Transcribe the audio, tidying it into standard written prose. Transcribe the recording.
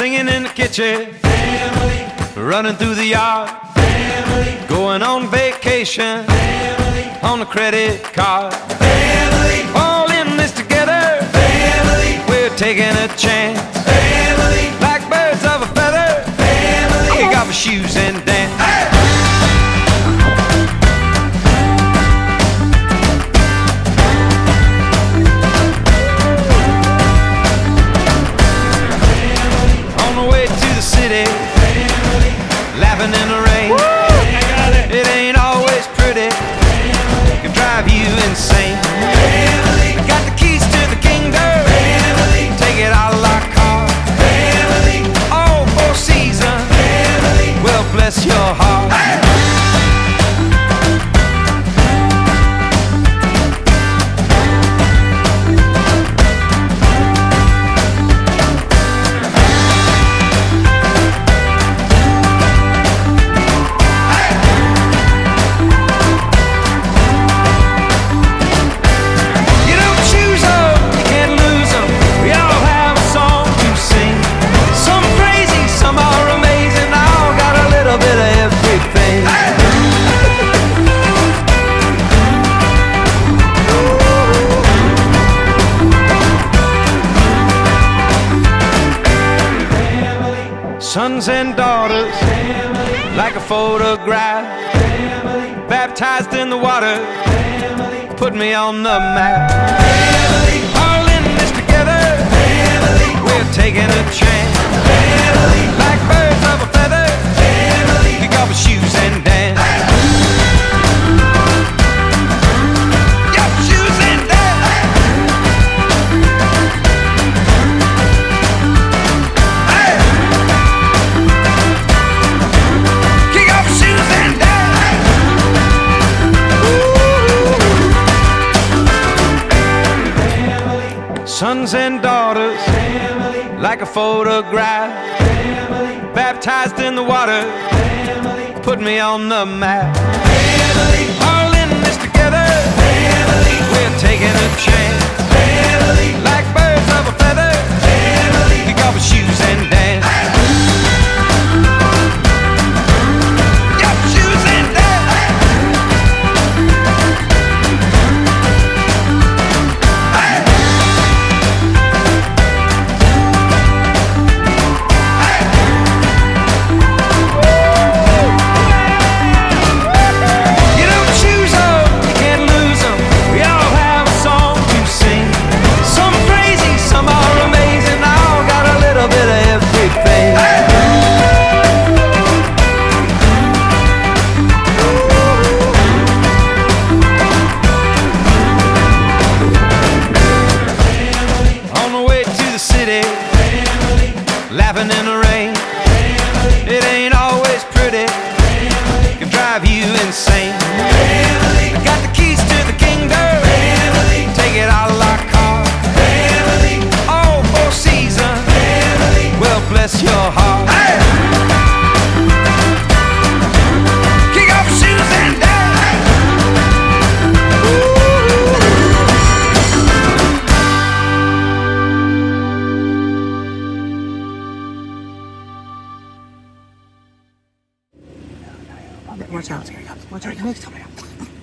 Swinging in the kitchen, family, running through the yard, family, going on vacation, family, on a credit card. family, All in this together, family, we're taking a chance. family, Like birds of a feather, family. kick off our shoes and dance. On the way to the city, Family, laughing in the rain. I got it. It ain't always pretty, can drive you insane. Family, Got the keys to the kingdom, family, take it out of our car. family, All four seasons, family. well bless your heart. You don't choose 'em, you can't lose 'em. We all have a song to sing. Some crazy, some are amazing. All got a little bit of everything. Sons and daughters, like a photograph, baptized in the water, put me on the map. All in this together, we're taking a chance. Like birds of a feather, kick off our shoes and dance. Your shoes and dance. Hey! Kick off your shoes and dance. Sons and daughters, like a photograph, baptized in the water, put me on the map. All in this together, we're taking a chance. Like birds of a feather, kick off our shoes and dance. Your shoes and dance. You don't choose 'em, you can't lose 'em. We all have a song to sing. Some crazy, some are amazing. All got a little bit of everything. On the way to the city, laughing in the rain. It ain't always pretty, can drive you insane. Got the keys to the kingdom, take it out of our car. All four seasons, well bless your heart. Kick off your shoes and dance. Watch out. Watch out. Next time.